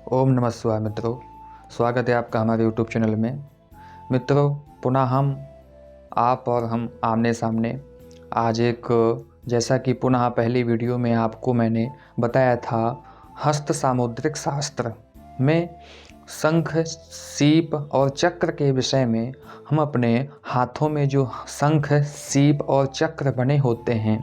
ओम नमः शिवाय। मित्रों, स्वागत है आपका हमारे यूट्यूब चैनल में। मित्रों, पुनः आप और हम आमने सामने आज एक, जैसा कि पुनः पहली वीडियो में आपको मैंने बताया था, हस्त सामुद्रिक शास्त्र में शंख, सीप और चक्र के विषय में हम अपने हाथों में जो शंख, सीप और चक्र बने होते हैं,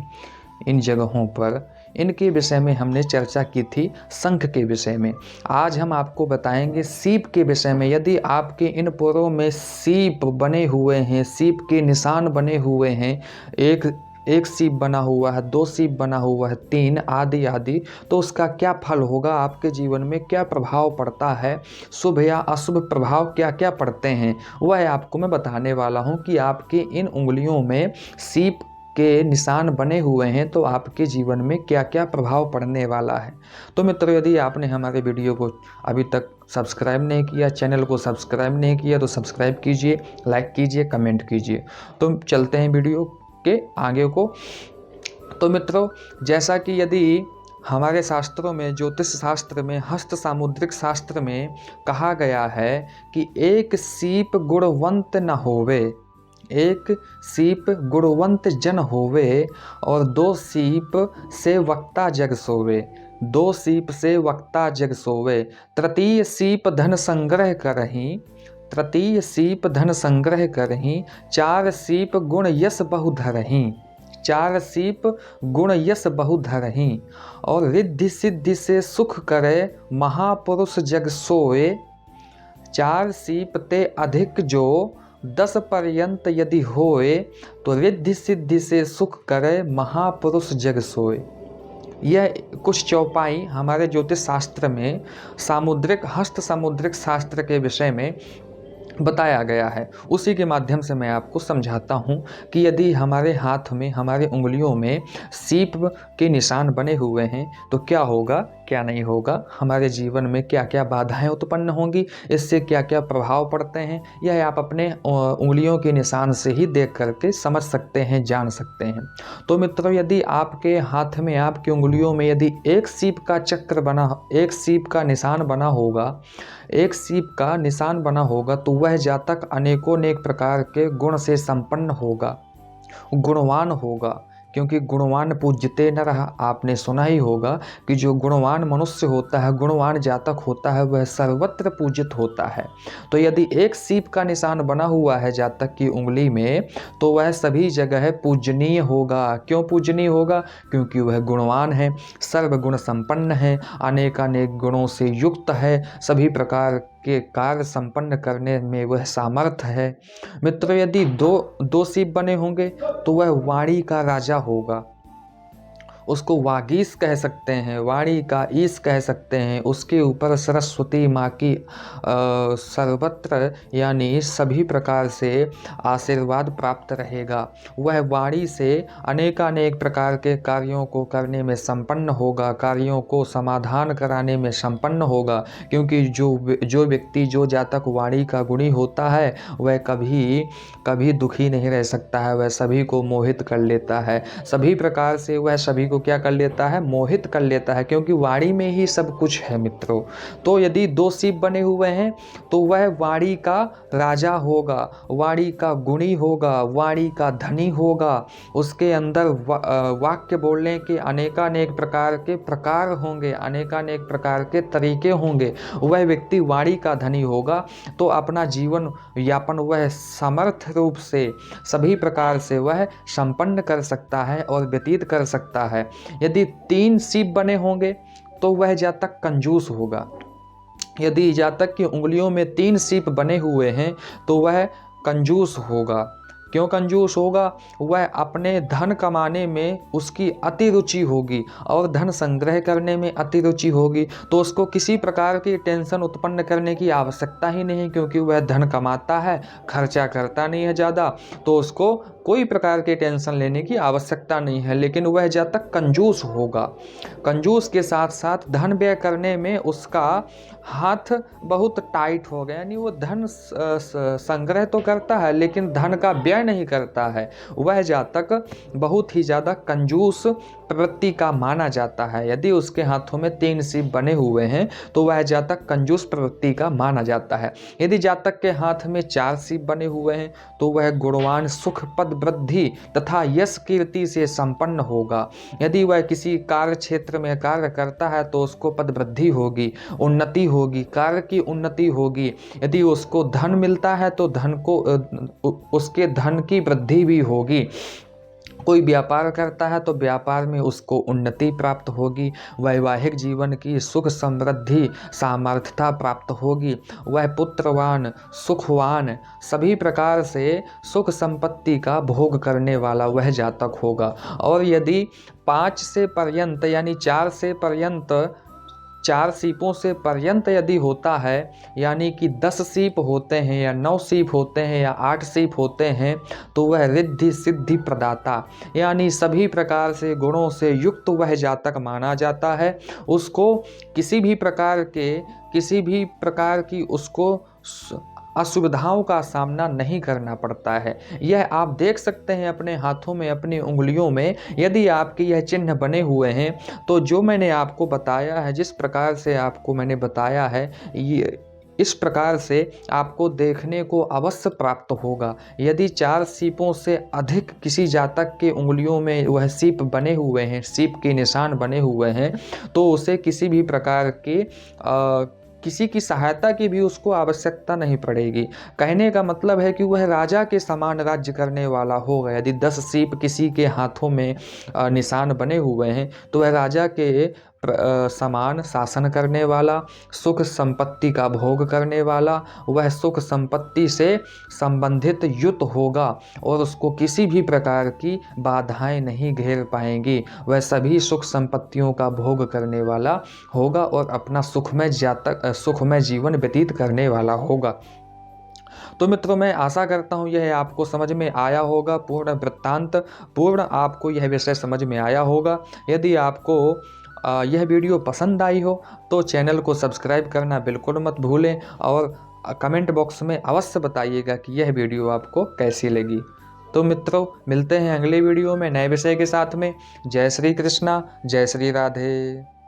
इन जगहों पर इनके विषय में हमने चर्चा की थी। शंख के विषय में आज हम आपको बताएंगे सीप के विषय में। यदि आपके इन पैरों में सीप बने हुए हैं, सीप के निशान बने हुए हैं, एक सीप बना हुआ है, 2 सीप बना हुआ है, 3 आदि आदि, तो उसका क्या फल होगा, आपके जीवन में क्या प्रभाव पड़ता है, शुभ या अशुभ प्रभाव क्या क्या पड़ते हैं, वह आपको मैं बताने वाला हूं कि आपके इन उंगलियों में सीप के निशान बने हुए हैं तो आपके जीवन में क्या क्या प्रभाव पड़ने वाला है। तो मित्रों, यदि आपने हमारे वीडियो को अभी तक सब्सक्राइब नहीं किया, चैनल को सब्सक्राइब नहीं किया, तो सब्सक्राइब कीजिए, लाइक कीजिए, कमेंट कीजिए। तो चलते हैं वीडियो के आगे को। तो मित्रों, जैसा कि यदि हमारे शास्त्रों में, ज्योतिष शास्त्र में, हस्त सामुद्रिक शास्त्र में कहा गया है कि एक सीप गुणवंत न होवे, एक सीप गुणवंत जन होवे, और 2 सीप से वक्ता जग सोवे, 2 सीप से वक्ता जग सोवे, तृतीय सीप धन संग्रह करहीं, तृतीय सीप धन संग्रह करहीं, 4 सीप गुण यश बहु धरहीं, 4 सीप गुण यश बहु धरहीं, और रिद्धि सिद्धि से सुख करे महापुरुष जग सोए, 4 सीप ते अधिक जो 10 पर्यंत यदि होए, तो रिद्धि सिद्धि से सुख करे महापुरुष जग सोए। यह कुछ चौपाई हमारे ज्योतिष शास्त्र में सामुद्रिक, हस्त सामुद्रिक शास्त्र के विषय में बताया गया है। उसी के माध्यम से मैं आपको समझाता हूँ कि यदि हमारे हाथ में, हमारे उंगलियों में सीप के निशान बने हुए हैं तो क्या होगा, क्या नहीं होगा, हमारे जीवन में क्या क्या बाधाएं उत्पन्न होंगी, इससे क्या क्या प्रभाव पड़ते हैं, यह आप अपने उंगलियों के निशान से ही देख करके समझ सकते हैं, जान सकते हैं। तो मित्रों, यदि आपके हाथ में, आपकी उंगलियों में यदि एक सीप का चक्र बना, एक सीप का निशान बना होगा, एक सीप का निशान बना होगा, तो वह जातक अनेकों अनेक प्रकार के गुण से संपन्न होगा, गुणवान होगा। क्योंकि गुणवान पूज्यते नरः, आपने सुना ही होगा कि जो गुणवान मनुष्य होता है, गुणवान जातक होता है, वह सर्वत्र पूजित होता है। तो यदि एक सीप का निशान बना हुआ है जातक की उंगली में, तो वह सभी जगह पूजनीय होगा। क्यों पूजनीय होगा? क्योंकि वह गुणवान है, सर्वगुण संपन्न है, अनेकानेक गुणों से युक्त है, सभी प्रकार के कार्य संपन्न करने में वह सामर्थ्य है। मित्रों, यदि दो सीप बने होंगे तो वह वाणी का राजा होगा, उसको वागीश कह सकते हैं, वाणी का ईश कह सकते हैं। उसके ऊपर सरस्वती माँ की सर्वत्र यानी सभी प्रकार से आशीर्वाद प्राप्त रहेगा। वह वाणी से अनेकानेक प्रकार के कार्यों को करने में संपन्न होगा, कार्यों को समाधान कराने में संपन्न होगा। क्योंकि जो व्यक्ति, जो जातक वाणी का गुणी होता है, वह कभी दुखी नहीं रह सकता है, वह सभी को मोहित कर लेता है, सभी प्रकार से वह सभी को क्या कर लेता है, मोहित कर लेता है, क्योंकि वाणी में ही सब कुछ है मित्रों। तो यदि 2 सीप बने हुए हैं तो वह वाणी का राजा होगा, वाणी का गुणी होगा, वाणी का धनी होगा। उसके अंदर वाक्य बोलने के अनेकानेक प्रकार के प्रकार होंगे, अनेकानेक प्रकार के तरीके होंगे। वह व्यक्ति वाणी का धनी होगा तो अपना जीवन यापन वह समर्थ रूप से, सभी प्रकार से वह संपन्न कर सकता है और व्यतीत कर सकता है। यदि 3 सीप बने होंगे तो वह जातक कंजूस होगा। यदि जातक की उंगलियों में 3 सीप बने हुए हैं तो वह कंजूस होगा। क्यों कंजूस होगा? वह अपने धन कमाने में उसकी अति रुचि होगी और धन संग्रह करने में अति रुचि होगी, तो उसको किसी प्रकार की टेंशन उत्पन्न करने की आवश्यकता ही नहीं, क्योंकि वह धन कमाता है, खर्चा करता नहीं है ज़्यादा, तो उसको कोई प्रकार की टेंशन लेने की आवश्यकता नहीं है। लेकिन वह जातक कंजूस होगा, कंजूस के साथ साथ धन व्यय करने में उसका हाथ बहुत टाइट हो गया, यानी वो धन संग्रह तो करता है लेकिन धन का व्यय नहीं करता है। वह जातक बहुत ही ज़्यादा कंजूस प्रवृत्ति का माना जाता है। यदि उसके हाथों में 3 सीप बने हुए हैं तो वह जातक कंजूस प्रवृत्ति का माना जाता है। यदि जातक के हाथ में 4 सीप बने हुए हैं तो वह गुणवान, सुख, पद वृद्धि तथा यश कीर्ति से संपन्न होगा। यदि वह किसी कार्य क्षेत्र में कार्य करता है तो उसको पद वृद्धि होगी, उन्नति होगी, कार्य की उन्नति होगी। यदि उसको धन मिलता है तो उसके धन की वृद्धि भी होगी। कोई व्यापार करता है तो व्यापार में उसको उन्नति प्राप्त होगी। वैवाहिक जीवन की सुख समृद्धि सामर्थ्यता प्राप्त होगी। वह पुत्रवान, सुखवान, सभी प्रकार से सुख संपत्ति का भोग करने वाला वह जातक होगा। और यदि 5 से पर्यंत यानी 4 सीपों से पर्यंत यदि होता है, यानी कि 10 सीप होते हैं या 9 सीप होते हैं या 8 सीप होते हैं, तो वह रिद्धि सिद्धि प्रदाता यानी सभी प्रकार से गुणों से युक्त वह जातक माना जाता है। उसको किसी भी प्रकार की उसको असुविधाओं का सामना नहीं करना पड़ता है। यह आप देख सकते हैं अपने हाथों में, अपनी उंगलियों में। यदि आपके यह चिन्ह बने हुए हैं तो जो मैंने आपको बताया है, जिस प्रकार से आपको मैंने बताया है, ये इस प्रकार से आपको देखने को अवश्य प्राप्त होगा। यदि 4 सीपों से अधिक किसी जातक के उंगलियों में वह सीप बने हुए हैं, सीप के निशान बने हुए हैं, तो उसे किसी भी प्रकार के किसी की सहायता की भी उसको आवश्यकता नहीं पड़ेगी। कहने का मतलब है कि वह राजा के समान राज्य करने वाला होगा। यदि 10 सीप किसी के हाथों में निशान बने हुए हैं तो वह राजा के समान शासन करने वाला, सुख संपत्ति का भोग करने वाला, वह सुख संपत्ति से संबंधित युत होगा और उसको किसी भी प्रकार की बाधाएं नहीं घेर पाएंगी। वह सभी सुख संपत्तियों का भोग करने वाला होगा और अपना सुखमय जीवन व्यतीत करने वाला होगा। तो मित्रों, मैं आशा करता हूँ यह आपको समझ में आया होगा। पूर्ण वृत्तांत पूर्ण आपको यह विषय समझ में आया होगा। यदि आपको यह वीडियो पसंद आई हो तो चैनल को सब्सक्राइब करना बिल्कुल मत भूलें और कमेंट बॉक्स में अवश्य बताइएगा कि यह वीडियो आपको कैसी लगी। तो मित्रों, मिलते हैं अगले वीडियो में नए विषय के साथ में। जय श्री कृष्णा, जय श्री राधे।